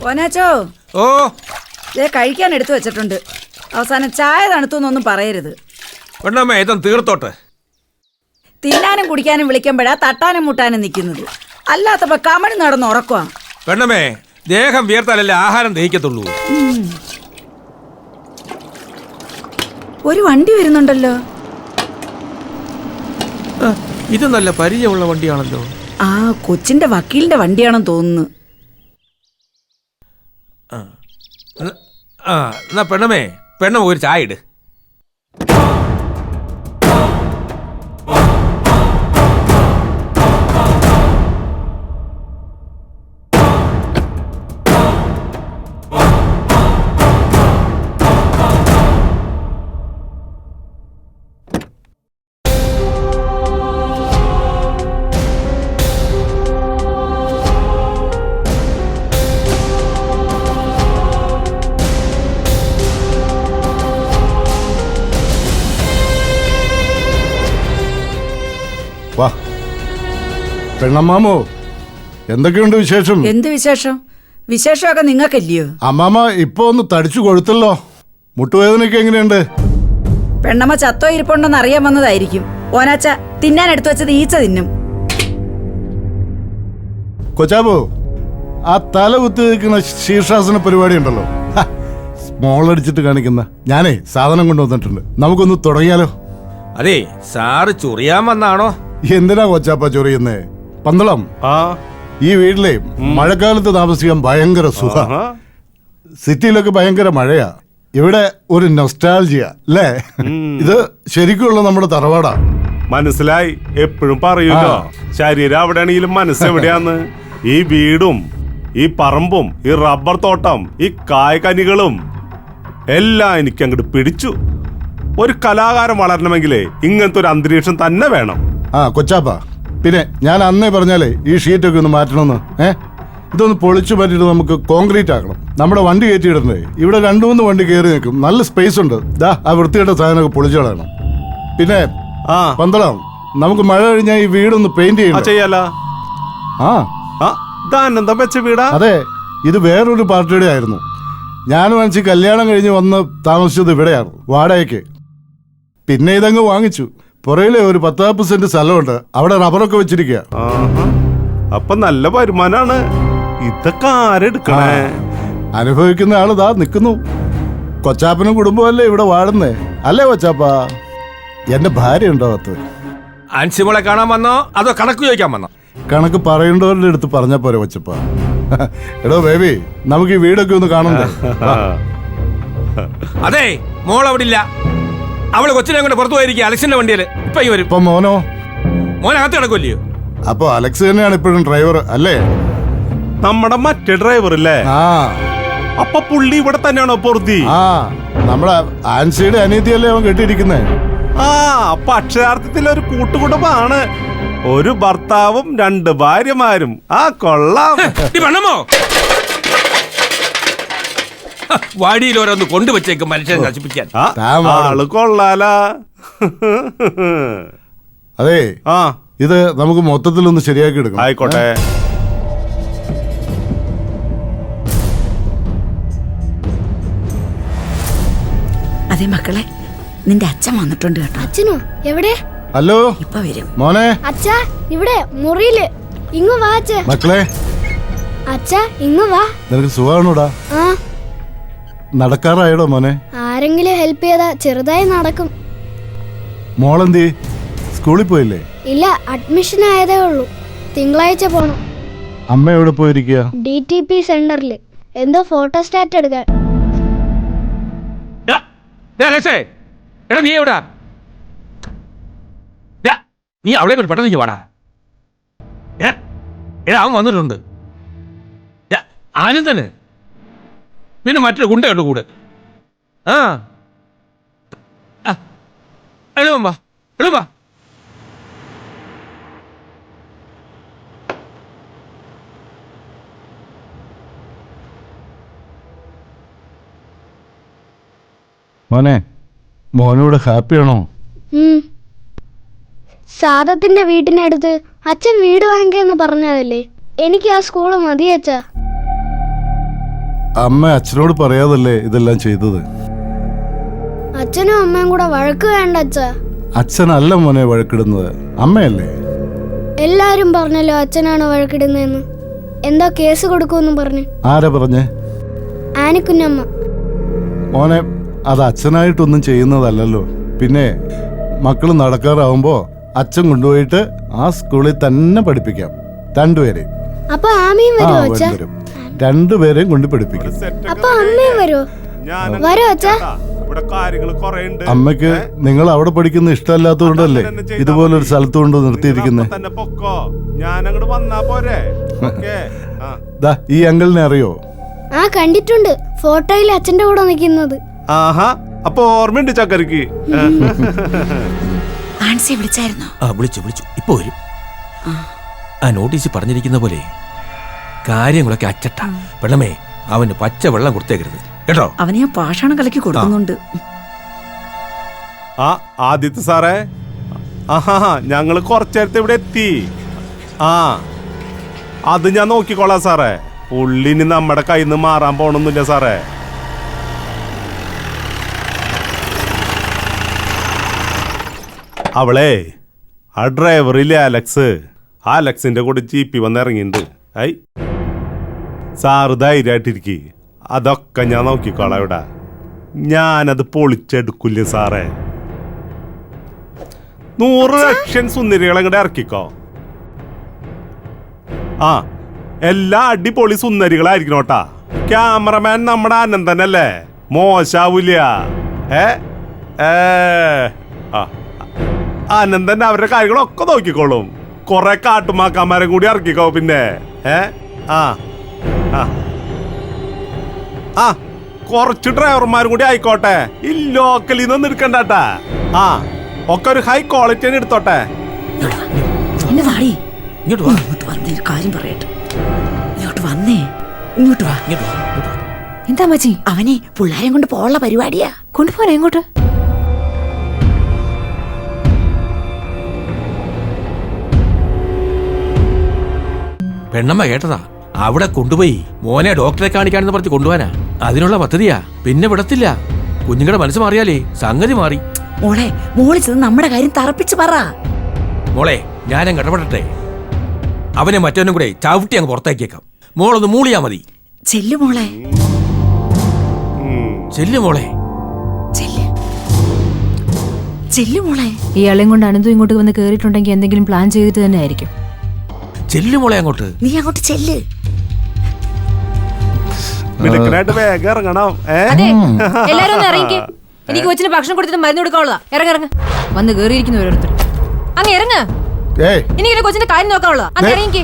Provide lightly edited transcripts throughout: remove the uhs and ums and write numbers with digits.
ഓനാച്ചോ ഓ കഴിക്കാൻ എടുത്തു വെച്ചിട്ടുണ്ട്. അവസാനം ചായ തണുത്തൊന്നും പറയരുത്. പെണ്ണമ്മ ഇതും തീർത്തോട്ടെ. തിന്നാനും കുടിക്കാനും വിളിക്കുമ്പോഴാ തട്ടാനും മുട്ടാനും നിൽക്കുന്നത്. അല്ലാത്തപ്പോ കമണി നടന്ന് ഉറക്കുവാ. പെണ്ണമ്മേ, ദേഹം വിയർത്താലല്ലേ ആഹാരം ദഹിക്കത്തുള്ളൂ. ഒരു വണ്ടി വരുന്നുണ്ടല്ലോ. ഇത് നല്ല പരിചയമുള്ള വണ്ടിയാണല്ലോ. ആ കൊച്ചിന്റെ വക്കീലിന്റെ വണ്ടിയാണെന്ന് തോന്നുന്നു. എന്നാ പെണ്ണമ്മേ, പെണ്ണമ്മ ഒരു ചായ ഇട്. വാ പെണ്ണമ്മാമോ, എന്തൊക്കെയുണ്ട് വിശേഷം? എന്ത് വിശേഷം? വിശേഷമൊക്കെ നിങ്ങൾക്കല്ലയോ? അമ്മാമ ഇപ്പൊ ഒന്ന് തടിച്ചു കൊഴുത്തല്ലോ. മുട്ടുവേദനയൊക്കെ എങ്ങനെയുണ്ട്? പെണ്ണമ്മ ചത്തോ ഇരിപ്പുണ്ടെന്ന് അറിയാൻ വന്നതായിരിക്കും. ഓനാച്ച തിന്നാൻ എടുത്തു വെച്ചത് ഈച്ച തിന്നും. കൊച്ചാബോ, ആ തല കുത്തി നിൽക്കുന്ന ശീർഷാസന പരിപാടി ഉണ്ടല്ലോ, സ്മോൾ അടിച്ചിട്ട് കാണിക്കുന്ന, ഞാനേ സാധനം കൊണ്ടുവന്നിട്ടുണ്ട്. നമുക്കൊന്ന് തുടങ്ങിയാലോ? അതെ, സാറ് ചൊറിയാൻ വന്നാണോ? എന്തിനാ കൊച്ചാപ്പ ചൊറിയുന്നേ? പന്തളം, ഈ വീട്ടിലെ മഴക്കാലത്ത് താമസിക്കാൻ ഭയങ്കര സുഖ. സിറ്റിയിലൊക്കെ ഭയങ്കര മഴയാ. ഇവിടെ ഒരു നൊസ്റ്റാൾജിയ അല്ലേ? ഇത് ശരിക്കുള്ള നമ്മുടെ തറവാടാ. മനസ്സിലായി. എപ്പോഴും പറയൂല്ലോ, ശരീരം അവിടെയാണെങ്കിലും മനസ്സെവിടെയാന്ന്. ഈ വീടും ഈ പറമ്പും ഈ റബ്ബർ തോട്ടം ഈ കായ്കനികളും എല്ലാം എനിക്ക് അങ്ങോട്ട് പിടിച്ചു. ഒരു കലാകാരൻ വളരണമെങ്കിലേ ഇങ്ങനത്തെ ഒരു അന്തരീക്ഷം തന്നെ വേണം. കൊച്ചാപ്പ, പിന്നെ ഞാൻ അന്നേ പറഞ്ഞാലേ ഈ ഷീറ്റൊക്കെ ഒന്ന് മാറ്റണമെന്ന്. ഇതൊന്ന് പൊളിച്ചു മാറ്റിയിട്ട് നമുക്ക് കോൺക്രീറ്റ് ആക്കണം. നമ്മുടെ വണ്ടി കയറ്റിയിടണ്ടേ? ഇവിടെ 2-3 വണ്ടി കയറി നിൽക്കും. നല്ല സ്പേസ് ഉണ്ട്. ആ വൃത്തികെട്ട സാധനമൊക്കെ പൊളിച്ചു കളയണം. പിന്നെ പന്തളം, നമുക്ക് മഴ കഴിഞ്ഞാൽ ഈ വീടൊന്ന് പെയിന്റ് ചെയ്യാലോ. വെച്ച വീടാ? അതെ, ഇത് വേറൊരു പാർട്ടിയുടെ ആയിരുന്നു. ഞാൻ മനസ്സിൽ കല്യാണം കഴിഞ്ഞ് വന്ന് താമസിച്ചത് ഇവിടെയാണ്, വാടകയ്ക്ക്. പിന്നെ ഇതങ്ങ് വാങ്ങിച്ചു. പുറയിലെ ഒരു 10-40 സെന്റ് സ്ഥലമുണ്ട്. അവിടെ റബ്ബറൊക്കെ വെച്ചിരിക്കുക. അപ്പൊ നല്ല വരുമാനാണ്. ഇതൊക്കെ ആരെടുക്കണേ? അനുഭവിക്കുന്ന ആള് ദാ നിൽക്കുന്നു. കൊച്ചാപ്പനും കുടുംബമല്ലേ ഇവിടെ വാടുന്നേ, അല്ലേ കൊച്ചാപ്പ? എന്റെ ഭാര്യ ഉണ്ടോ? അൻസിമോളെ കാണാൻ വന്നോ അതോ കണക്ക് ചോദിക്കാൻ വന്നോ? കണക്ക് പറയേണ്ടവരുടെ അടുത്ത് പറഞ്ഞ പോരെ കൊച്ചപ്പ. എടോ ബേബി, നമുക്ക് ഈ വീടൊക്കെ ഒന്ന് കാണണ്ടേ? അതെ, മോൾ അവിടെ ഇല്ല. അവള് കൊച്ചിനെ കൊണ്ട് പുറത്തു പോയിരിക്കുക അലക്സിന്റെ വണ്ടിയില്. ഇപ്പൊ വരും. ഇപ്പൊ മോനോ? മോനകത്ത് കിടക്കുമല്ലയോ? അപ്പൊ അലക്സ് തന്നെയാണ് ഇപ്പോഴും ഡ്രൈവർ അല്ലേ? നമ്മുടെ മറ്റേ ഡ്രൈവർ അല്ലേ? അപ്പൊ പുള്ളി ഇവിടെ തന്നെയാണോ പൊറുതി? നമ്മുടെ ആൻസിയുടെ അനീതിയല്ലേ അവൻ കെട്ടിയിരിക്കുന്നേ? അപ്പൊ അക്ഷരാർത്ഥത്തിൽ ഒരു കൂട്ടുകുടുംബാണ്. ഒരു ഭർത്താവും 2 ഭാര്യമാരും. കൊള്ളാം. വാടിയിൽ ഓരോന്ന് കൊണ്ടുവച്ചേക്കും മനുഷ്യനെ നശിപ്പിക്കാൻ. ആള് കൊള്ളാലാ. അതെ, ഇത് നമുക്ക് മൊത്തത്തിലൊന്ന് ശരിയാക്കി എടുക്കണം. ആയിക്കോട്ടെ. അതെ മക്കളെ, നിന്റെ അച്ഛൻ വന്നിട്ടുണ്ട് കേട്ടോ. അച്ഛനോ? എവിടെ? ഹലോ, ഇപ്പൊ വരും മോനെ. അച്ഛാ, ഇവിടെ മുറിയില്. ഇങ്ങ് വാ അച്ഛാ. മക്കളെ, അച്ഛാ ഇങ്ങ് വാ. നിനക്ക് സുഖമാണോടാ? നടക്കാറായടോ മോനെ? ആരെങ്കിലും ഹെൽപ്പ് ചെയ്താ ചെറുതായി നടക്കും. മോളെന്തി? സ്കൂളിൽ പോയില്ലേ? ഇല്ല, അഡ്മിഷൻ ആയതേ ഉള്ളൂ. തിങ്കളാഴ്ച പോണം. അമ്മ എവിടെ പോയിരിക്കുക? DTP സെന്ററിൽ എന്തോ ഫോട്ടോ സ്റ്റാറ്റ് എടുക്കാൻ. നീ എവിടാ? നീ അവളെ പെട്ടെന്ന് വാടാ. അവൻ വന്നിട്ടുണ്ട്. ആനന്ദന് പിന്നെ മറ്റൊരു ഗുണ്ടയുണ്ട് കൂടെ. എളുപ്പാ എളുപ്പാ. മോനെ, മോനോട് ഹാപ്പിയാണോ? സാദത്തിന്റെ വീട്ടിനടുത്ത് അച്ഛൻ വീട് വാങ്ങിയെന്ന് പറഞ്ഞതല്ലേ? എനിക്ക് ആ സ്കൂള് മതി അച്ഛാ. അമ്മ അച്ഛനോട് പറയാതല്ലേ ഇതെല്ലാം ചെയ്തത്. അച്ഛനും അമ്മയും കൂടെ വഴക്ക് വേണ്ട അച്ഛാ. അച്ഛനല്ല മോനെ വഴക്കിടുന്നത്, അമ്മയല്ലേ. എല്ലാരും പറഞ്ഞല്ലോ അച്ഛനാണ് വഴക്കിടുന്നതെന്ന്. എന്താ കേസ് കൊടുക്കുമെന്ന് പറഞ്ഞു. ആരാ പറഞ്ഞേ? ആനിക്കുഞ്ഞമ്മ. മോനെ അത് അച്ഛനായിട്ടൊന്നും ചെയ്യുന്നതല്ലല്ലോ. പിന്നെ മക്കൾ നടക്കാറാവുമ്പോ അച്ഛൻ കൊണ്ടുപോയിട്ട് ആ സ്കൂളിൽ തന്നെ പഠിപ്പിക്കാം രണ്ടുപേരെ. അപ്പൊ ആമയും വരുമോ അച്ഛാ? വരും, രണ്ടുപേരെയും കൊണ്ട് പഠിപ്പിക്കും. അപ്പൊ അമ്മയും വരുമോ? വരോ അച്ഛാ? ഇവിടെ കാര്യങ്ങൾ കുറേ ഉണ്ട്. അമ്മയ്ക്ക് നിങ്ങൾ അവിടെ പഠിക്കുന്ന ഇഷ്ടമല്ലാത്തതുകൊണ്ടല്ലേ ഇതുപോലൊരു സ്ഥലത്ത് കൊണ്ട് നിർത്തിയിരിക്കുന്നത്. തന്നെ പൊക്കോ, ഞാൻ അങ്ങോട്ട് വന്നാ പോരെ. ഓക്കേ. ആ. ദാ ഈ അങ്കിളിനെ അറിയോ? ആ കണ്ടിട്ടുണ്ട്, ഫോട്ടോയിൽ അച്ഛന്റെ കൂടെ നിൽക്കുന്നത്. ആഹാ, അപ്പൊ ഓർമ്മയുണ്ട് ചക്കരക്ക്. ആൻസിയെ വിളിച്ചായിരുന്നോ? ആ വിളിച്ചു ഇപ്പൊ വരും. ആ നോട്ടീസ് പറഞ്ഞിരിക്കുന്ന പോലെ കാര്യങ്ങളൊക്കെ അച്ചട്ട. പെണ്ണമേ, അവന് പച്ച വെള്ളം കൊടുത്തേക്കരുത് കേട്ടോ. അവനെ ഞാൻ പാഷാണം കലക്കി കൊടുക്കുന്നുണ്ട്. ആ ആദിത്യ സാറേ, ആഹാ ഞങ്ങള് കുറച്ചേരത്തെ ഇവിടെ എത്തി. ആ അത് ഞാൻ നോക്കിക്കോളാം സാറേ. പുള്ളിന് നമ്മുടെ കയ്യിൽ നിന്ന് മാറാൻ പോണൊന്നുമില്ല സാറേ. അവളെ ആ ഡ്രൈവറില്ലേ അലക്സ്, ആ അലക്സിന്റെ കൂടെ ജീപ്പി വന്ന് ഇറങ്ങിയിട്ടുണ്ട്. ഐ സാറ് ധൈര്യമായിട്ടിരിക്കെ, അതൊക്കെ ഞാൻ നോക്കിക്കോളാം. ഇവിടെ ഞാനത് പൊളിച്ചെടുക്കില്ല സാറേ. 100 ലക്ഷം സുന്ദരികളെ ഇങ്ങോട്ട് ഇറക്കിക്കോ. ആ എല്ലാ അടിപൊളി സുന്ദരികളായിരിക്കണോട്ടാ. ക്യാമറമാൻ നമ്മുടെ ആനന്ദനല്ലേ, മോശാവൂല. ആനന്ദൻ അവരുടെ കാര്യങ്ങളൊക്കെ നോക്കിക്കോളും. കൊറേ കാട്ടുമാക്കാന്മാരെ കൂടി ഇറക്കിക്കോ. പിന്നെ ആ ആ ആ കുറച്ച് ഡ്രൈവർമാരും കൂടി ആയിക്കോട്ടെ. ഈ ലോക്കലിൽ നിന്നൊന്നും എടുക്കണ്ടാട്ടാ. ആ ഒക്കെ ഒരു ഹൈ ക്വാളിറ്റി തന്നെ എടുത്തോട്ടെ. എന്നെ വാടി, ഇങ്ങോട്ട് വാ. ഇങ്ങോട്ട് വന്നേ, ഒരു കാര്യം പറയട്ടെ. ഇങ്ങോട്ട് വന്നേ, ഇങ്ങോട്ട് വാ. എന്താ മച്ചി? അവനെ പിള്ളേരെ കൊണ്ട് പോകാനുള്ള പരിപാടിയാ. കൊണ്ടുപോരാ എങ്ങോട്ട്? പെണ്ണമ്മ കേട്ടതാ, അവിടെ കൊണ്ടുപോയി മോനെ ഡോക്ടറെ കാണിക്കാണെന്ന് പറഞ്ഞ് കൊണ്ടുപോവാനാ. അതിനുള്ള പദ്ധതിയാ. പിന്നെ വിടത്തില്ല. കുഞ്ഞുങ്ങളുടെ മനസ്സ് മാറിയാലേ സംഗതി മാറി. മോളെ, മോളി ചെന്ന് നമ്മുടെ കാര്യം തറപ്പിച്ച് പറ. മോളെ, ഞാനങ്ങ് ഇടപെടട്ടെ. അവനെ മറ്റവനും കൂടെ ചവിട്ടി അങ്ങ് പുറത്താക്കിയേക്കാം. മോളൊന്ന് മൂളിയാ മതി. ചെല്ലു മോളെ, ചെല്ലു മോളെ, ചെല്ലു മോളെ. ഇയാളെയും കൊണ്ട് അനന്തു ഇങ്ങോട്ട് വന്ന് കേറിയിട്ടുണ്ടെങ്കിൽ എന്തെങ്കിലും പ്ലാൻ ചെയ്തിട്ട് തന്നെ ആയിരിക്കും. ചെല്ലു മോളെ അങ്ങോട്ട്. നീ അങ്ങോട്ട് ചെല്ല്. മിടുക്കനായിട്ട് വേഗം ഇറങ്ങണം. അതെ, എല്ലാരും ഒന്ന് ഇറങ്ങിക്കേ. എനിക്ക് കൊച്ചിന് ഭക്ഷണം കൊടുത്തിട്ട് മരുന്ന് കൊടുക്കാനുള്ളതാ. ഇറങ്ങ വന്ന് കേറിയിരിക്കുന്നു ഓരോരുത്തർ. അങ്ങ് ഇറങ്ങ. ഇനി കൊച്ചിന്റെ കാര്യം നോക്കാനുള്ളതാ. അങ്ങ് ഇറങ്ങിക്കേ.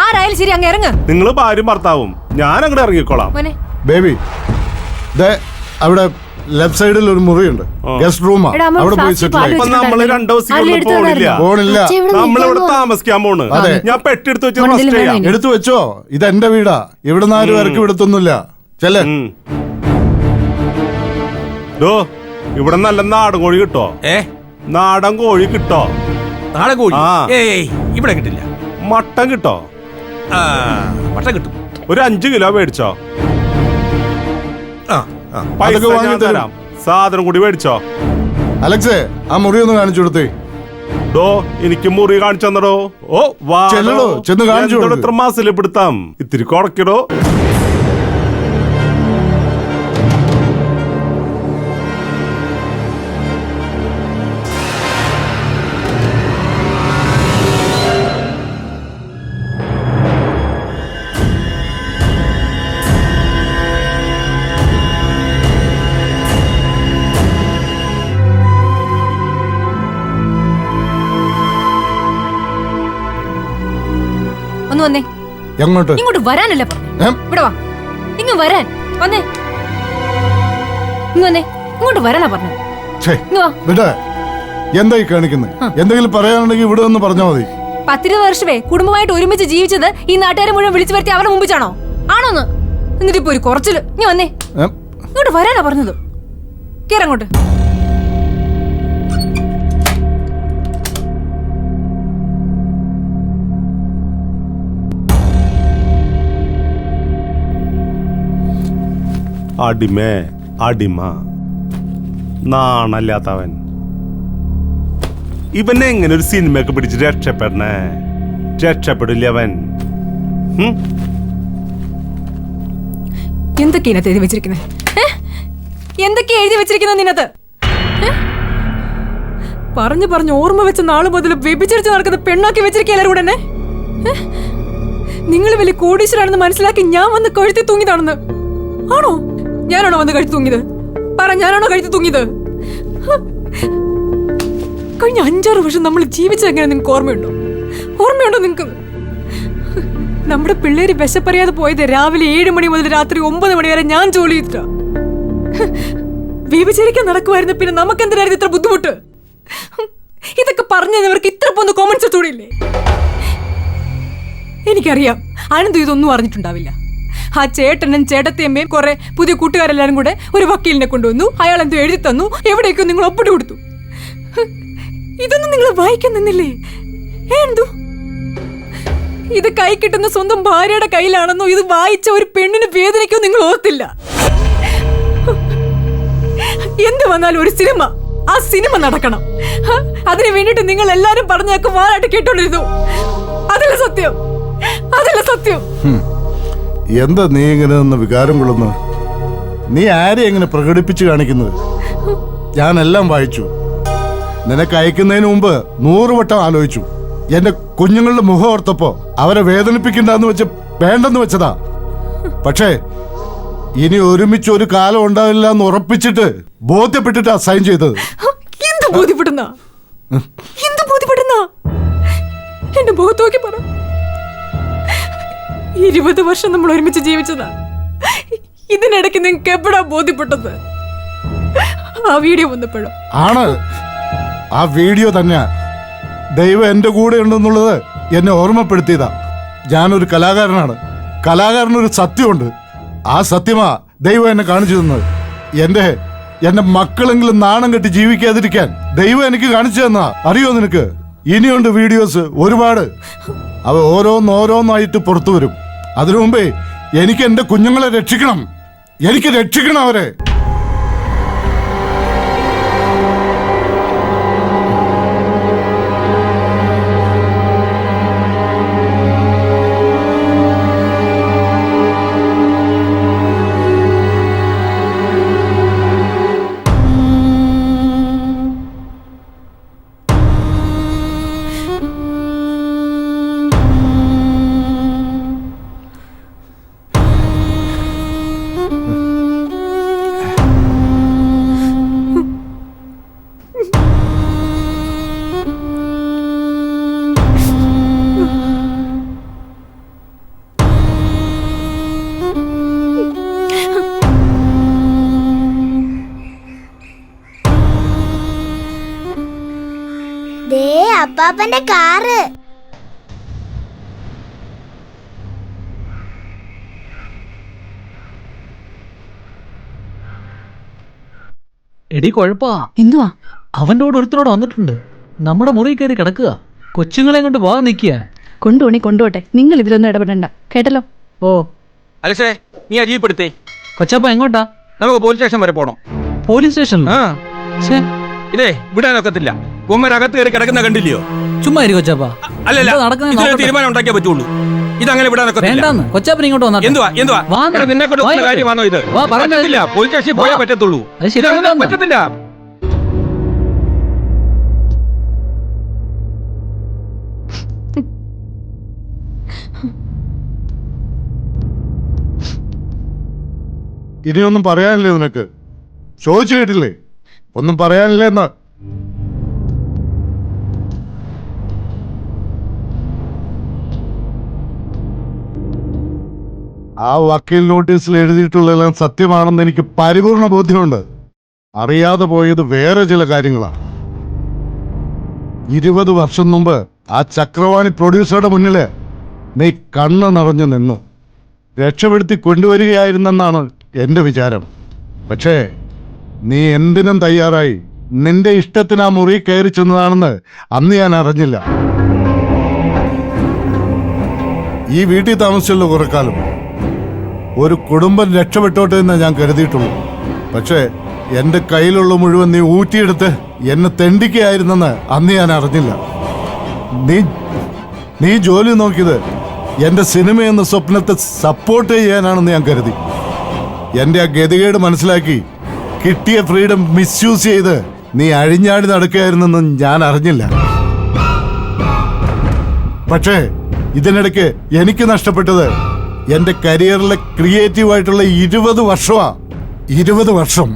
ആരായാലും ശരി, അങ്ങ് ഇറങ്ങ. നിങ്ങള് ഭാര്യയും ഭർത്താവും, ഞാൻ അങ്ങോട്ട് ഇറങ്ങിക്കോളാം. ബേബി, അവിടെ ലെഫ്റ്റ് സൈഡിൽ ഒരു മുറിയുണ്ട്, ഗസ്റ്റ് റൂമാ. അവിടെ പോയി സെറ്റിൽ ആയി. നമ്മള് 2 ദിവസം പോണില്ല. നമ്മളിവിടെ താമസിക്കാൻ പോണ്. ഞാൻ പെട്ടെടുത്ത് വെച്ച് റെസ്റ്റ് ചെയ്യാം. എടുത്തു വെച്ചോ, ഇത് എന്റെ വീടാ. ഇവിടെ നിന്ന് ആരും ഇറക്കി വിടത്തൊന്നുമില്ല. ചെല്ലേ. ഇവിടെ നല്ല നാടൻ കോഴി കിട്ടോ? നാടൻ കോഴി കിട്ടോ? നാടൻ കോഴി ഇവിടെ കിട്ടില്ല. മട്ടൻ കിട്ടോ? മട്ടൻ കിട്ടും. ഒരു 5 കിലോ മേടിച്ചോ? പൈസ ഞാൻ തരാം. സാധനം കൂടി മേടിച്ചോ? അലക്സേ, ആ മുറി ഒന്ന് കാണിച്ചു കൊടുത്തേ. എനിക്ക് മുറി കാണിച്ചു തന്നടോ. ഓ വാ, ചെന്ന് കാണിച്ചു. ഇത്ര മാസത്തില് പിടുത്താം. ഇത്തിരി കുറയ്ക്കടോ. ഒന്ന് വന്നേ. എങ്ങോട്ട്? ഇങ്ങോട്ട് വരാനല്ല പറഞ്ഞു. ഇവിടെ വാ. ഇങ്ങ് വരാൻ. വന്നേ. ഇങ്ങ് വന്നേ. ഇങ്ങോട്ട് വരാനാ പറഞ്ഞു. എന്തായി കാണിക്കുന്നത്? എന്തെങ്കിലും പറയാനുണ്ടെങ്കിൽ ഇവിടെ ഒന്ന് പറഞ്ഞാൽ മതി. 10-20 വർഷമേ കുടുംബമായിട്ട് ഒരുമിച്ച് ജീവിച്ചത് ഈ നാട്ടുകാരെ മുഴുവൻ വിളിച്ചു വരുത്തി അവരുടെ മുമ്പിച്ചാണോ? ആണോന്ന്? എന്നിട്ട് ഇപ്പൊ ഒരു കുറച്ചില്. ഇങ്ങ് വന്നേ. ഇങ്ങോട്ട് വരാനാ പറഞ്ഞത്. കേറങ്ങോട്ട്. അടിമേ അടിമ നാണല്ലാത്തവൻ. ഇവൻ എങ്ങനെ ഒരു സിനിമയൊക്കെ പിടിച്ച് രക്ഷപ്പെടണേ? രക്ഷപ്പെടില്ല അവൻ. എന്തൊക്കെയാ ഇതിനകത്ത് എഴുതി വെച്ചിരിക്കുന്നത്? എന്തൊക്കെയാ എഴുതി വെച്ചിരിക്കുന്നത് ഇതിനകത്ത്? പറഞ്ഞു പറഞ്ഞു ഓർമ്മ വെച്ച നാള് മുതൽ വ്യഭിചരിച്ച് നടക്കുന്ന പെണ്ണാക്കി വെച്ചിരിക്കുക എല്ലാവരും കൂടെ എന്നെ. നിങ്ങൾ വലിയ കോടീശ്വരാണെന്ന് മനസ്സിലാക്കി ഞാൻ വന്ന് കഴുത്തി തൂങ്ങിയതാണെന്ന്. ആണോ? ഞാനാണോ വന്ന് കഴുത്തി തൂങ്ങിയത്? പറ, ഞാനാണോ കഴുത്തി തൂങ്ങിയത്? കഴിഞ്ഞ 5-6 വർഷം നമ്മൾ ജീവിച്ചത് എങ്ങനെ നിങ്ങൾക്ക് ഓർമ്മയുണ്ടോ? ഓർമ്മയുണ്ടോ നിങ്ങൾക്ക്? നമ്മുടെ പിള്ളേര് വിശപ്പറിയാതെ പോയത് രാവിലെ 7 മണി മുതൽ രാത്രി 9 മണി വരെ ഞാൻ ജോലി ചെയ്തിട്ടാ. വ്യഭിചരിക്കാൻ നടക്കുമായിരുന്നു. പിന്നെ നമുക്ക് എന്തിനായിരുന്നു ഇത്ര ബുദ്ധിമുട്ട്? ഇതൊക്കെ പറഞ്ഞവർക്ക് ഇത്ര പോന്ന കോമൺ സെൻസ് കൂടെ ഇല്ലേ? എനിക്കറിയാം, അനന്ത് ഇതൊന്നും അറിഞ്ഞിട്ടുണ്ടാവില്ല. ആ ചേട്ടനും ചേട്ടത്തിയമ്മയും കുറെ പുതിയ കൂട്ടുകാരെല്ലാരും കൂടെ ഒരു വക്കീലിനെ കൊണ്ടുവന്നു. അയാൾ എന്തോ എഴുതി തന്നു. എവിടേക്കോ നിങ്ങൾ ഒപ്പിട്ട് കൊടുത്തു. ഇതൊന്നും നിങ്ങൾ വായിക്കാൻ നിന്നില്ലേ? എന്തു ഇത് കൈ കിട്ടുന്ന സ്വന്തം ഭാര്യയുടെ കയ്യിലാണെന്നോ ഇത് വായിച്ച ഒരു പെണ്ണിന് വേദനയ്ക്കോ നിങ്ങൾ ഓർത്തില്ല. എന്ത് വന്നാലും ഒരു സിനിമ, ആ സിനിമ നടക്കണം. അതിനു വേണ്ടിട്ട് നിങ്ങൾ എല്ലാരും പറഞ്ഞേക്കും വാലായിട്ട് കേട്ടോണ്ടിരുന്നു. അതല്ല സത്യം, അതല്ല സത്യം. എന്താ നീ ഇങ്ങനെ നിന്ന് വികാരം കൊള്ളുന്നു? നീ ആരെ എങ്ങനെ പ്രകടിപ്പിച്ചു കാണിക്കുന്നത്? ഞാനെല്ലാം വായിച്ചു. നിനക്ക് അയക്കുന്നതിന് മുമ്പ് 100 വട്ടം ആലോചിച്ചു. എന്റെ കുഞ്ഞുങ്ങളുടെ മുഖം ഓർത്തപ്പോ അവരെ വേദനിപ്പിക്കണ്ടെന്ന് വെച്ച് വേണ്ടെന്ന് വെച്ചതാ. പക്ഷേ ഇനി ഒരുമിച്ച് ഒരു കാലം ഉണ്ടാവില്ല എന്ന് ഉറപ്പിച്ചിട്ട് ബോധ്യപ്പെട്ടിട്ടാ സൈൻ ചെയ്തത്. എന്ത് ബോധ്യപ്പെടുന്ന? എന്ത് ബോധ്യപ്പെടുന്ന? എന്റെ മുഖത്ത് നോക്കി പറ. 20 വർഷം നമ്മൾ ഒരുമിച്ച് ജീവിച്ചതാ. ഇതിനിടയ്ക്ക് നിങ്ങൾക്ക് എപ്പോഴാ ബോധ്യപ്പെട്ടത്? ആ വീഡിയോ വന്നപ്പോഴും ആണ്. ആ വീഡിയോ തന്നെ ദൈവം എന്റെ കൂടെ ഉണ്ടെന്നുള്ളത് എന്നെ ഓർമ്മപ്പെടുത്തിയതാ. ഞാനൊരു കലാകാരനാണ്. കലാകാരനൊരു സത്യമുണ്ട്. ആ സത്യമാ ദൈവം എന്നെ കാണിച്ചു തന്നത്. എന്റെ മക്കളെങ്കിലും നാണം കെട്ടി ജീവിക്കാതിരിക്കാൻ ദൈവം എനിക്ക് കാണിച്ചു തന്നാ. അറിയോ നിനക്ക്? ഇനിയുണ്ട് വീഡിയോസ് ഒരുപാട്. അവ ഓരോന്നോരോന്നായിട്ട് പുറത്തു വരും. അതിനു മുമ്പേ എനിക്ക് എന്റെ കുഞ്ഞുങ്ങളെ രക്ഷിക്കണം. എനിക്ക് രക്ഷിക്കണം അവരെ. അപ്പാപ്പന്റെ കാറ്. എടി കുഴപ്പാ. എന്തുവാ? അവൻ്റെ കൂടെ ഒരുത്തനോട് വന്നിട്ടുണ്ട്. നമ്മുടെ മുറി കയറി കിടക്കുക. കൊച്ചുങ്ങളെ കൊണ്ട് പോകാൻ നിൽക്കുക. കൊണ്ടുപോണി കൊണ്ടുപോട്ടെ. നിങ്ങൾ ഇതിലൊന്നും ഇടപെടണ്ട, കേട്ടല്ലോ? ഓ അലസേ, നീ അജീപ്പെടുത്തേ. കൊച്ചപ്പ എങ്ങോട്ടാ? നമുക്ക് പോലീസ് സ്റ്റേഷൻ വരെ പോണം. പോലീസ് സ്റ്റേഷനിൽ? ഇതേ വിടാനൊക്കത്തില്ല. കൊമ്മരകത്ത് കയറി കിടക്കുന്ന കണ്ടില്ലയോ? ചുമ്മാ ഇരി കൊച്ചപ്പ. അല്ലല്ല, ഇതിനൊരു തീരുമാനം ഉണ്ടാക്കിയേ പറ്റുള്ളൂ. ഇതങ്ങനെ വിടാനൊക്കത്തില്ല. വേണ്ടാന്ന് കൊച്ചപ്പൻ ഇങ്ങോട്ട് വന്നാ. എന്തുവാ നിന്നെ കൊണ്ട് കാര്യമാണോ ഇത്? പറ്റത്തില്ല. പോലീസ് സ്റ്റേഷനിൽ പോയാൽ പറ്റത്തുള്ളൂ. പറ്റത്തില്ല. ഇനിയൊന്നും പറയാനില്ലേ നിനക്ക്? ചോദിച്ചു കേട്ടില്ലേ? ഒന്നും പറയാനില്ലേ എന്നാ? ആ വക്കീൽ നോട്ടീസിൽ എഴുതിയിട്ടുള്ളതെല്ലാം സത്യമാണെന്ന് എനിക്ക് പരിപൂർണ ബോധ്യമുണ്ട്. അറിയാതെ പോയത് വേറെ ചില കാര്യങ്ങളാണ്. 20 വർഷം മുമ്പ് ആ ചക്രവാണി പ്രൊഡ്യൂസറുടെ മുന്നില് നീ കണ്ണ് നിറഞ്ഞു നിന്നു. രക്ഷപ്പെടുത്തി കൊണ്ടുവരികയായിരുന്നെന്നാണ് എൻ്റെ വിചാരം. പക്ഷേ നീ എന്തിനും തയ്യാറായി നിന്റെ ഇഷ്ടത്തിന് ആ മുറി കയറി ചെന്നതാണെന്ന് അന്ന് ഞാൻ അറിഞ്ഞില്ല. ഈ വീട്ടിൽ താമസിച്ചല്ലോ കുറെ കാലം. ഒരു കുടുംബം രക്ഷപ്പെട്ടോട്ടെ എന്ന് ഞാൻ കരുതിയിട്ടുള്ളൂ. പക്ഷേ എന്റെ കയ്യിലുള്ള മുഴുവൻ നീ ഊറ്റിയെടുത്ത് എന്നെ തെണ്ടിക്കുകയായിരുന്നെന്ന് അന്ന് ഞാൻ അറിഞ്ഞില്ല. നീ ജോലി നോക്കിയത് എന്റെ സിനിമ എന്ന സ്വപ്നത്തെ സപ്പോർട്ട് ചെയ്യാനാണെന്ന് ഞാൻ കരുതി. എന്റെ ആ ഗതികേട് മനസ്സിലാക്കി കിട്ടിയ ഫ്രീഡം മിസ്യൂസ് ചെയ്ത് നീ അഴിഞ്ഞാടി നടക്കുകയായിരുന്നെന്ന് ഞാൻ അറിഞ്ഞില്ല. പക്ഷേ ഇതിനിടയ്ക്ക് എനിക്ക് നഷ്ടപ്പെട്ടത് എന്റെ കരിയറിലെ ക്രിയേറ്റീവായിട്ടുള്ള 20 വർഷമാ. 20 വർഷം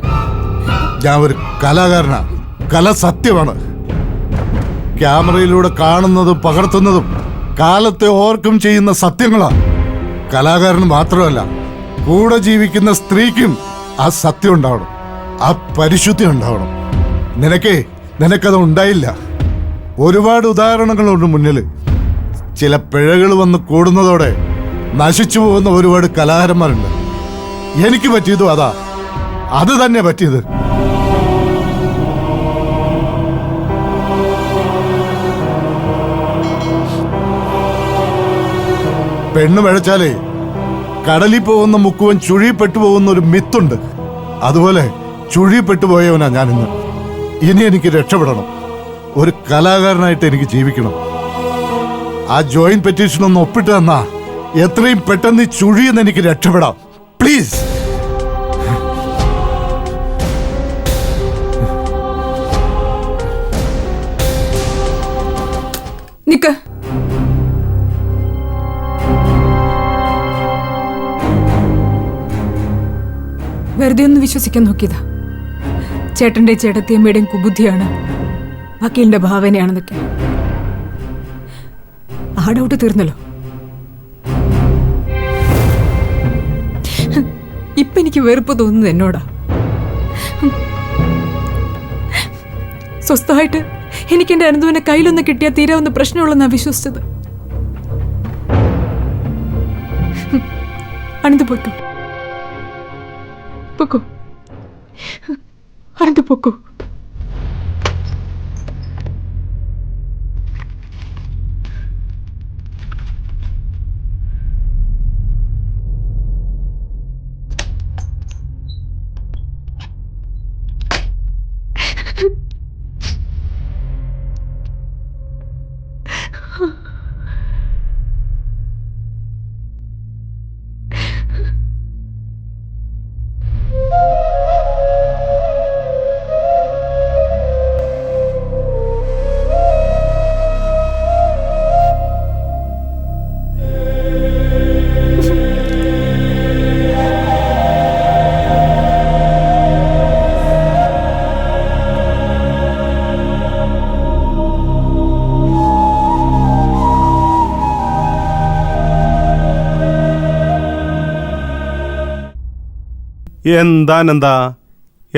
ഞാൻ ഒരു കലാകാരനാ. കല സത്യമാണ്. ക്യാമറയിലൂടെ കാണുന്നതും പകർത്തുന്നതും കാലത്തെ ഓർക്കും ചെയ്യുന്ന സത്യങ്ങളാ. കലാകാരന് മാത്രമല്ല, കൂടെ ജീവിക്കുന്ന സ്ത്രീക്കും ആ സത്യം ഉണ്ടാവണം, ആ പരിശുദ്ധി ഉണ്ടാവണം. നിനക്കത് ഉണ്ടായില്ല. ഒരുപാട് ഉദാഹരണങ്ങളുണ്ട് മുന്നിൽ. ചില പിഴകൾ വന്ന് കൂടുന്നതോടെ നശിച്ചു പോകുന്ന ഒരുപാട് കലാകാരന്മാരുണ്ട്. എനിക്ക് പറ്റിയതും അതാ. അത് തന്നെ പറ്റിയത്. പെണ്ണ് പിഴച്ചാലേ കടലിൽ പോകുന്ന മുക്കുവൻ ചുഴിപ്പെട്ടു പോകുന്ന ഒരു മിത്തുണ്ട്. അതുപോലെ ചുഴിപ്പെട്ടു പോയവനാ ഞാനിന്ന്. ഇനി എനിക്ക് രക്ഷപ്പെടണം. ഒരു കലാകാരനായിട്ട് എനിക്ക് ജീവിക്കണം. ആ ജോയിന്റ് പെറ്റീഷൻ ഒന്ന് ഒപ്പിട്ട് തന്നാ എത്രയും പെട്ടെന്ന് ഈ ചുഴിയെന്ന് എനിക്ക് രക്ഷപ്പെടാം. പ്ലീസ്. നിക്ക്. വെറുതെ ഒന്ന് വിശ്വസിക്കാൻ നോക്കിയതാ. ചേട്ടന്റെ ചേട്ടത്തിയമ്മയുടെയും കുബുദ്ധിയാണ്, വക്കീലിന്റെ ഭാവനയാണെന്നൊക്കെ. ആ ഡൗട്ട് തീർന്നല്ലോ. ഇപ്പൊ എനിക്ക് വെറുപ്പ് തോന്നുന്നത് എന്നോടാ. സ്വസ്ഥമായിട്ട് എനിക്ക് എന്റെ അനന്തുവിനെ കയ്യിലൊന്ന് കിട്ടിയാൽ തീരാവുന്ന പ്രശ്നമുള്ളെന്നാ വിശ്വസിച്ചത്. അനന്ത് പൊക്കോ, പൊക്കോ, അനന്ത് പൊക്കോ.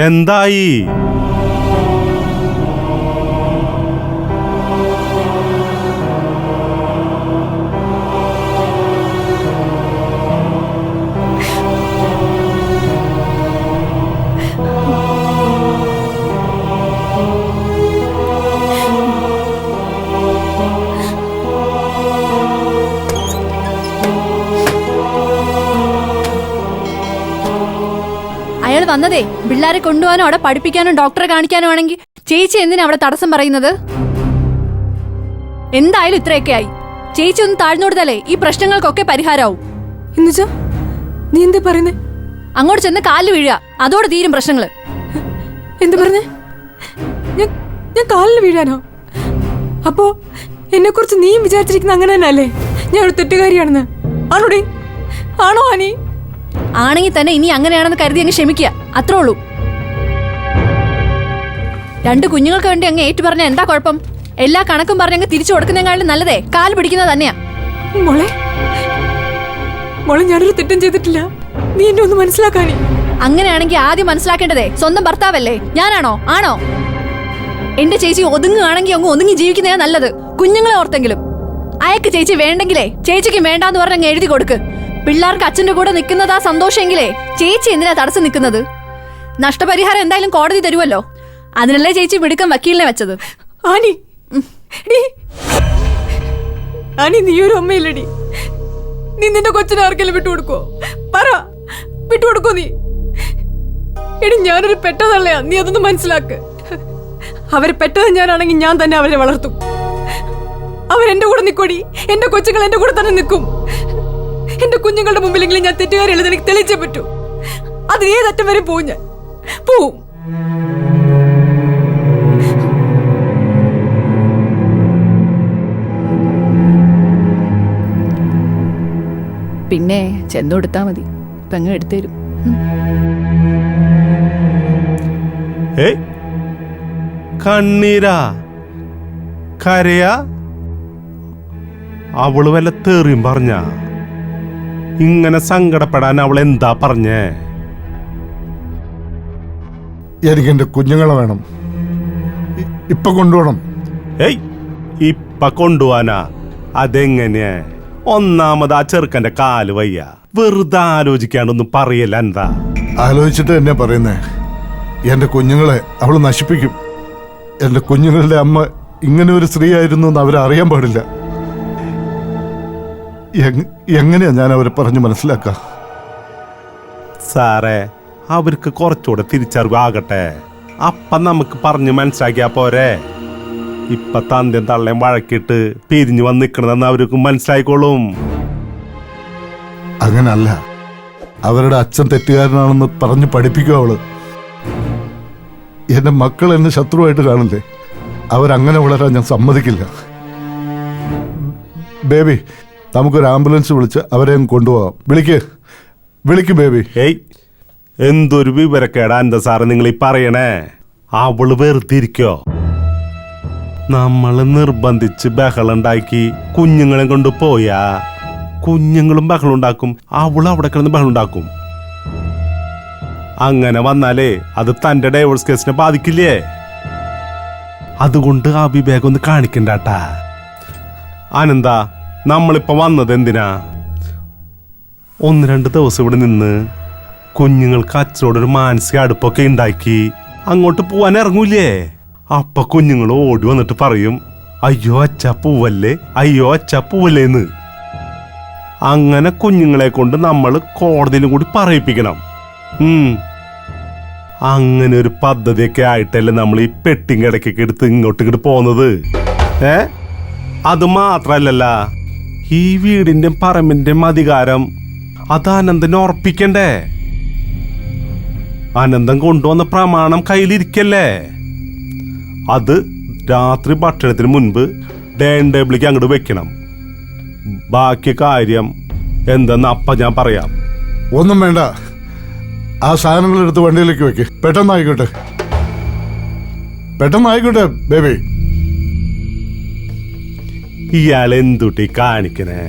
എന്തായി? അയാൾ വന്നതേ പിള്ളേരെ കൊണ്ടുപോകാനോ അവിടെ പഠിപ്പിക്കാനോ ഡോക്ടറെ കാണിക്കാനോ ആണെങ്കിൽ ചേച്ചി എന്തിനാ അവിടെ തടസ്സം പറയുന്നത്? എന്തായാലും ഇത്രയൊക്കെ ആയി. ചേച്ചി ഒന്ന് താഴ്ന്നു കൊടുത്താലേ ഈ പ്രശ്നങ്ങൾക്കൊക്കെ പരിഹാരമാവും. എന്നുവെച്ചാ നീ എന്താ പറയുന്നേ? അങ്ങോട്ട് ചെന്ന് കാലിൽ വീഴുക, അതോടെ തീരും പ്രശ്നങ്ങള്. എന്താ പറഞ്ഞേ? ഞാൻ കാലിൽ വീഴാനോ? അപ്പോ എന്നെ കുറിച്ച് നീയും വിചാരിച്ചിരിക്കുന്ന അങ്ങനെ തന്നെ അല്ലേ ഞാൻ ഒരു തെറ്റുകാരിയാണെന്ന്? ആണോടി? ആണോ ആനി? ആണെങ്കിൽ തന്നെ ഇനി അങ്ങനെയാണെന്ന് കരുതി അങ്ങ് ക്ഷമിക്കുക, അത്രേ ഉള്ളൂ. 2 കുഞ്ഞുങ്ങൾക്ക് വേണ്ടി അങ്ങ് ഏറ്റു പറഞ്ഞ എന്താ കുഴപ്പം? എല്ലാ കണക്കും പറഞ്ഞങ്ങ് തിരിച്ചു കൊടുക്കുന്നതിനാളും നല്ലതേ കാല് പിടിക്കുന്നത് തന്നെയാ. മോളെ ഞാനൊരു തെറ്റും ചെയ്തിട്ടില്ല. നീ എന്നെ ഒന്ന് മനസ്സിലാക്കാനേ. അങ്ങനെയാണെങ്കിൽ ആദ്യം മനസ്സിലാക്കേണ്ടതേ സ്വന്തം ഭർത്താവല്ലേ, ഞാനാണോ? ആണോ? എന്റെ ചേച്ചി ഒതുങ്ങുകയാണെങ്കിൽ അങ്ങ് ഒതുങ്ങി ജീവിക്കുന്നതാ നല്ലത്. കുഞ്ഞുങ്ങളെ ഓർത്തെങ്കിലും. അയക്ക് ചേച്ചി വേണ്ടെങ്കിലേ ചേച്ചിക്ക് വേണ്ടാന്ന് പറഞ്ഞങ്ങ് എഴുതി കൊടുക്ക്. പിള്ളേർക്ക് അച്ഛന്റെ കൂടെ നിൽക്കുന്നതാ സന്തോഷമെങ്കിലേ ചേച്ചി എന്തിനാ തടസ്സം നിൽക്കുന്നത്? നഷ്ടപരിഹാരം എന്തായാലും കോടതി തരുമല്ലോ. അതിനല്ലേ ചേച്ചി മിടുക്കം വക്കീലിനെ വെച്ചത്. ആനി നീ ഒരു അമ്മയില്ലടി. നീ നിന്റെ കൊച്ചിനെ ആർക്കെല്ലാം വിട്ടുകൊടുക്കോ? പറ. കൊടുക്കോ നീ? എടി ഞാനൊരു പെട്ടതള്ളയാ, നീ അതൊന്ന് മനസ്സിലാക്ക്. അവരെ പെട്ടത് ഞാനാണെങ്കിൽ ഞാൻ തന്നെ അവരെ വളർത്തും. അവരെന്റെ കൂടെ നിൽക്കോടി, എന്റെ കൊച്ചുങ്ങൾ എന്റെ കൂടെ തന്നെ നിൽക്കും. എന്റെ കുഞ്ഞുങ്ങളുടെ മുമ്പിലെങ്കിലും ഞാൻ തെറ്റുകാരില്ലെന്ന് എനിക്ക് തെളിയിച്ചേ പറ്റൂ. അത് ഏതറ്റം വരെ പോവും, ഞാൻ പോവും. പിന്നെ ചെന്നു കൊടുത്താ മതി, പെങ്ങ എടുത്തേരും. കണ്ണീരാ കരയാ? അവള് വല്ല തേറിയും പറഞ്ഞ? ഇങ്ങനെ സങ്കടപ്പെടാൻ അവൾ എന്താ പറഞ്ഞേ? എനിക്ക് എന്റെ കുഞ്ഞുങ്ങളെ വേണം, ഇപ്പൊ കൊണ്ടുപോകണം. ഏയ്, ഇപ്പൊ കൊണ്ടുപോവാനാ? അതെങ്ങനെയാ? ഒന്നാമത് ആ ചെറുക്കന്റെ കാല് വയ്യ. വെറുതെ ആലോചിക്കാണ്ടൊന്നും പറയല്ല. എന്താ ആലോചിച്ചിട്ട് എന്നെ പറയുന്നേ? എന്റെ കുഞ്ഞുങ്ങളെ അവള് നശിപ്പിക്കും. എന്റെ കുഞ്ഞുങ്ങളുടെ അമ്മ ഇങ്ങനെ ഒരു സ്ത്രീ ആയിരുന്നു എന്ന് അവരറിയാൻ പാടില്ല. എങ്ങനെയാ ഞാൻ അവരെ പറഞ്ഞു മനസ്സിലാക്ക? സാറേ, അവർക്ക് കുറച്ചുകൂടെ തിരിച്ചറിവ് ആകട്ടെ, അപ്പം നമുക്ക് പറഞ്ഞു മനസ്സിലാക്കിയാ പോരെ. ഇപ്പൊ തന്തയും തള്ളയും വഴക്കിട്ട് പിരിഞ്ഞു വന്ന് നിക്കണതെന്ന് അവർക്ക് മനസ്സിലായിക്കോളും. അങ്ങനല്ല, അവരുടെ അച്ഛൻ തെറ്റുകാരനാണെന്ന് പറഞ്ഞു പഠിപ്പിക്കും അവള്. എന്റെ മക്കൾ എന്നെ ശത്രുവായിട്ട് കാണില്ലേ? അവരങ്ങനെ വളരാൻ ഞാൻ സമ്മതിക്കില്ല. ബേബി, നമുക്കൊരു ആംബുലൻസ് വിളിച്ച് അവരെ കൊണ്ടുപോകാം. വിളിക്ക് ബേബി. ഏയ്, എന്തൊരു വിവരക്കേടാ എന്താ സാറ് നിങ്ങൾ ഈ പറയണേ? അവള് വെറുതെ ഇരിക്കോ? നമ്മള് നിർബന്ധിച്ച് ബഹളുണ്ടാക്കി കുഞ്ഞുങ്ങളെ കൊണ്ട് പോയാ കുഞ്ഞുങ്ങളും ബഹളം ഉണ്ടാക്കും, അവള് അവിടെ കിടന്ന് ബഹളം ഉണ്ടാക്കും. അങ്ങനെ വന്നാലേ അത് തന്റെ ഡൈവോഴ്സ് കേസിനെ ബാധിക്കില്ലേ? അതുകൊണ്ട് ആ വിവേകം ഒന്ന് കാണിക്കണ്ടാട്ടാ. ആനന്ദ, നമ്മളിപ്പോ വന്നത് എന്തിനാ? 1-2 ദിവസം ഇവിടെ നിന്ന് കുഞ്ഞുങ്ങൾക്ക് അച്ഛനോടൊരു മാനസിക അടുപ്പൊക്കെ ഉണ്ടാക്കി അങ്ങോട്ട് പോവാൻ ഇറങ്ങൂലേ? അപ്പൊ കുഞ്ഞുങ്ങൾ ഓടി വന്നിട്ട് പറയും, അയ്യോ അച്ഛാ പൂവല്ലേ, അയ്യോ അച്ഛാ പൂവല്ലേന്ന്. അങ്ങനെ കുഞ്ഞുങ്ങളെ കൊണ്ട് നമ്മൾ കോടതിയിലും കൂടി പറയിപ്പിക്കണം. അങ്ങനെ ഒരു പദ്ധതിയൊക്കെ ആയിട്ടല്ലേ നമ്മൾ ഈ പെട്ടിങ് ഇടയ്ക്കൊക്കെ എടുത്ത് ഇങ്ങോട്ട് പോകുന്നത്. അത് മാത്രല്ലല്ല, ഈ വീടിന്റെ പറമ്പിന്റെ അധികാരം അത് അനന്തനെ ഉറപ്പിക്കണ്ടേ? അനന്തം കൊണ്ടുവന്ന പ്രമാണം കയ്യിലിരിക്കല്ലേ? അത് രാത്രി ഭക്ഷണത്തിന് മുൻപ് ഡൈനിങ് ടേബിളിലേക്ക് അങ്ങോട്ട് വെക്കണം. ബാക്കി കാര്യം എന്തെന്ന് അപ്പ ഞാൻ പറയാം. ഒന്നും വേണ്ട, ആ സാധനങ്ങൾ എടുത്ത് വണ്ടിയിലേക്ക് വെക്ക്. പെട്ടെന്നായിക്കോട്ടെ ബേബി. ഇയാൾ എന്തുട്ടി കാണിക്കണേ?